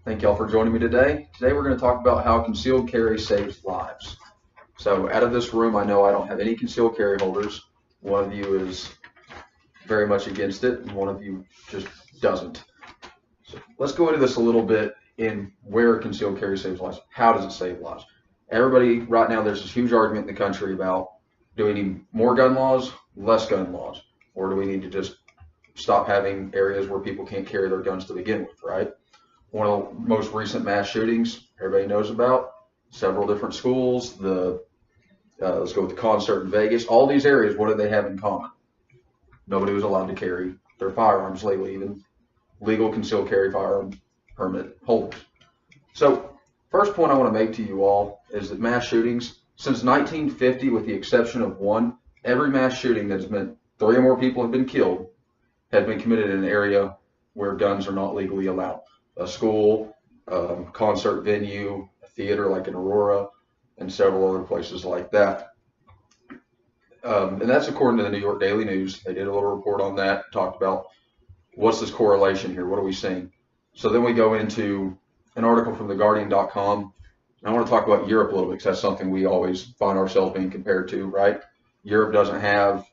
Thank y'all for joining me today. Today we're going to talk about how concealed carry saves lives. So out of this room, I know I don't have any concealed carry holders. One of you is very much against it, and one of you just doesn't. So let's go into this a little bit in where concealed carry saves lives. How does it save lives? Everybody right now, there's this huge argument in the country about, do we need more gun laws, less gun laws, or do we need to just stop having areas where people can't carry their guns to begin with, right? One of the most recent mass shootings everybody knows about, several different schools, let's go with the concert in Vegas. All these areas, what did they have in common? Nobody was allowed to carry their firearms legally, even legal concealed carry firearm permit holders. So first point I want to make to you all is that mass shootings, since 1950, with the exception of one, every mass shooting that's meant 3 or more people have been killed have been committed in an area where guns are not legally allowed. A school, concert venue, a theater like in Aurora, and several other places like that. And that's according to the New York Daily News. They did a little report on that, talked about what's this correlation here, what are we seeing? So then we go into an article from theguardian.com. I want to talk about Europe a little bit because that's something we always find ourselves being compared to, right? Europe doesn't have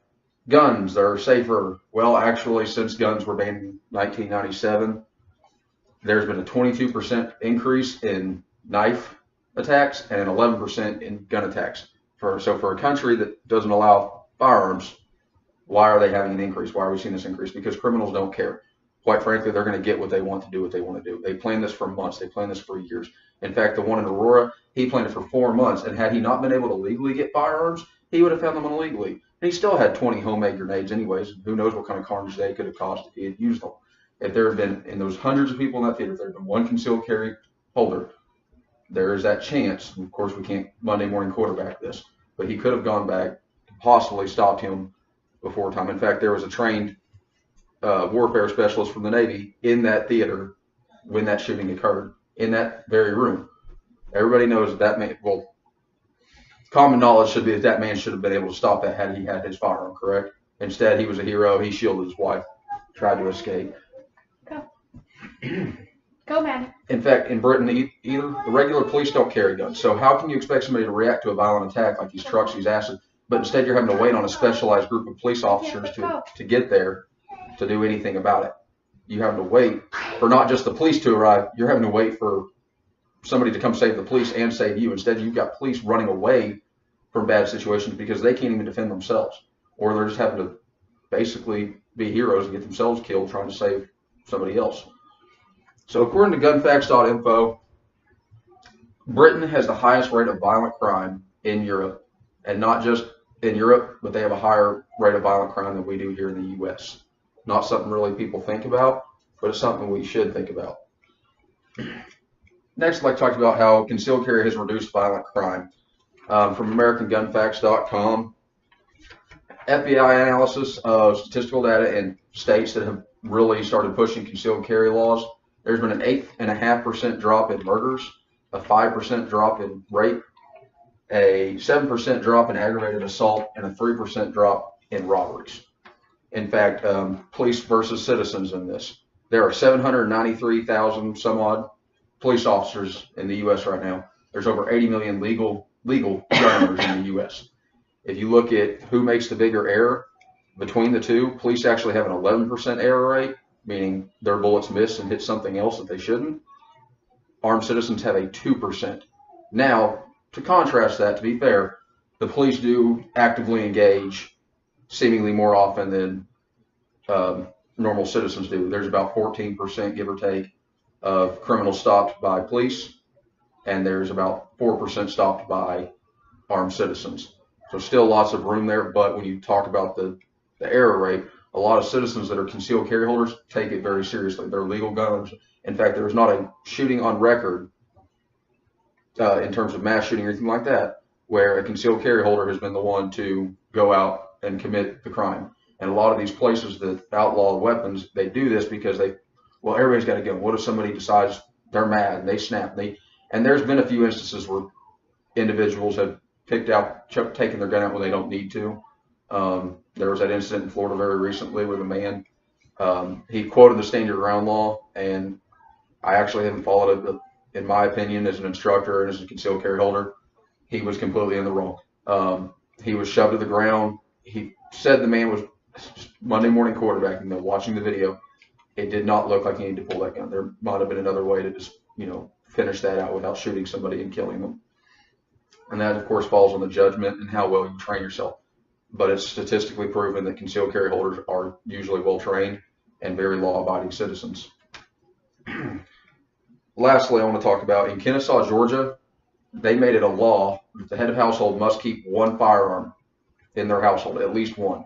guns, they're safer. Well, actually, since guns were banned in 1997, there's been a 22% increase in knife attacks and an 11% in gun attacks. So for a country that doesn't allow firearms, why are they having an increase? Why are we seeing this increase? Because criminals don't care. Quite frankly, they're going to get what they want to do, what they want to do. They planned this for months. They planned this for years. In fact, the one in Aurora, he planned it for 4 months, and had he not been able to legally get firearms, he would have found them illegally. And he still had 20 homemade grenades anyways. Who knows what kind of carnage they could have caused if he had used them. If there had been, in those hundreds of people in that theater, if there had been one concealed carry holder, there is that chance. Of course, we can't Monday morning quarterback this, but he could have gone back, possibly stopped him before time. In fact, there was a trained warfare specialist from the Navy in that theater when that shooting occurred, in that very room. Everybody knows that man, well, common knowledge should be that that man should have been able to stop that had he had his firearm, correct? Instead, he was a hero. He shielded his wife, tried to escape. Go, man. In fact, in Britain, either the regular police don't carry guns. So how can you expect somebody to react to a violent attack like these trucks, these acid, but instead you're having to wait on a specialized group of police officers to get there to do anything about it? You have to wait for not just the police to arrive, you're having to wait for somebody to come save the police and save you. Instead, you've got police running away from bad situations because they can't even defend themselves, or they're just having to basically be heroes and get themselves killed trying to save somebody else. So according to gunfacts.info, Britain has the highest rate of violent crime in Europe, and not just in Europe, but they have a higher rate of violent crime than we do here in the U.S. Not something really people think about, but it's something we should think about. Next, I'd like to talk about how concealed carry has reduced violent crime. From AmericanGunFacts.com, FBI analysis of statistical data in states that have really started pushing concealed carry laws. There's been an 8.5% drop in murders, a 5% drop in rape, a 7% drop in aggravated assault, and a 3% drop in robberies. In fact, police versus citizens in this. There are 793,000 some odd police officers in the U.S. right now. There's over 80 million legal gun owners in the U.S. If you look at who makes the bigger error between the two, police actually have an 11% error rate, meaning their bullets miss and hit something else that they shouldn't. Armed citizens have a 2%. Now, to contrast that, to be fair, the police do actively engage seemingly more often than normal citizens do. There's about 14%, give or take, of criminals stopped by police, and there's about 4% stopped by armed citizens. So still lots of room there, but when you talk about the error rate, a lot of citizens that are concealed carry holders take it very seriously. They're legal gunners. In fact, there is not a shooting on record in terms of mass shooting or anything like that where a concealed carry holder has been the one to go out and commit the crime. And a lot of these places that outlaw weapons, they do this because well, everybody's got a gun. What if somebody decides they're mad and they snap? And there's been a few instances where individuals have taken their gun out when they don't need to. There was that incident in Florida very recently where the man He quoted the stand your ground law, and I actually haven't followed it, but in my opinion, as an instructor and as a concealed carry holder, he was completely in the wrong. He was shoved to the ground. He said the man was Monday morning quarterbacking, though, watching the video. It did not look like he needed to pull that gun. There might have been another way to just, finish that out without shooting somebody and killing them. And that, of course, falls on the judgment and how well you train yourself. But it's statistically proven that concealed carry holders are usually well trained and very law-abiding citizens. Lastly, I want to talk about in Kennesaw, Georgia, they made it a law that the head of household must keep one firearm in their household, at least one.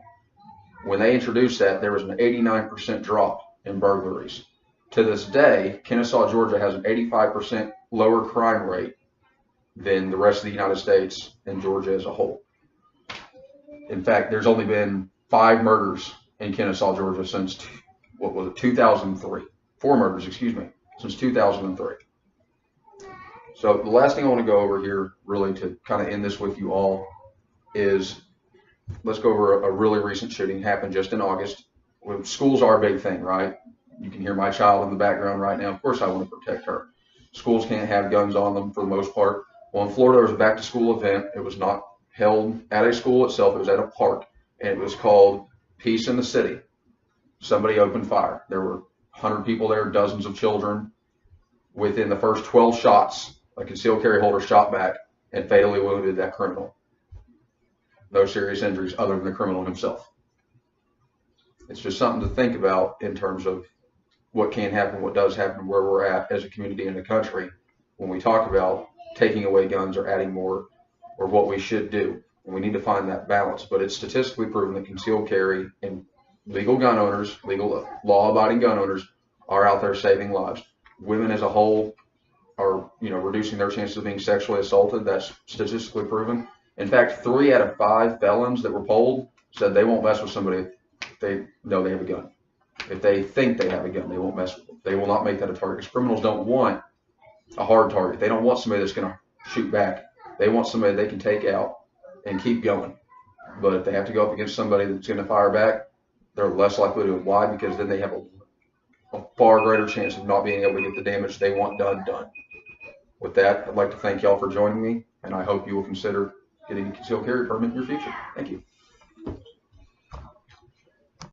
When they introduced that, there was an 89% drop in burglaries. To this day, Kennesaw, Georgia has an 85% lower crime rate than the rest of the United States and Georgia as a whole. In fact, there's only been 5 murders in Kennesaw, Georgia since, 2003. 4 murders, since 2003. So the last thing I want to go over here, really to kind of end this with you all, is let's go over a really recent shooting happened just in August. Well, schools are a big thing, right? You can hear my child in the background right now. Of course I want to protect her. Schools can't have guns on them for the most part. Well, in Florida, there was a back-to-school event. It was not held at a school itself. It was at a park, and it was called Peace in the City. Somebody opened fire. There were 100 people there, dozens of children. Within the first 12 shots, a concealed carry holder shot back and fatally wounded that criminal. No serious injuries other than the criminal himself. It's just something to think about in terms of what can happen, what does happen, where we're at as a community in the country when we talk about taking away guns or adding more, or what we should do. And we need to find that balance. But it's statistically proven that concealed carry and legal gun owners, legal law-abiding gun owners, are out there saving lives. Women as a whole are, reducing their chances of being sexually assaulted. That's statistically proven. In fact, 3 out of 5 felons that were polled said they won't mess with somebody if they know they have a gun. If they think they have a gun, they won't mess with them. They will not make that a target. Because criminals don't want a hard target. They don't want somebody that's going to shoot back. They want somebody they can take out and keep going. But if they have to go up against somebody that's going to fire back, they're less likely to. Why? Because then they have a far greater chance of not being able to get the damage they want done. With that, I'd like to thank y'all for joining me, and I hope you will consider getting a concealed carry permit in your future. Thank you.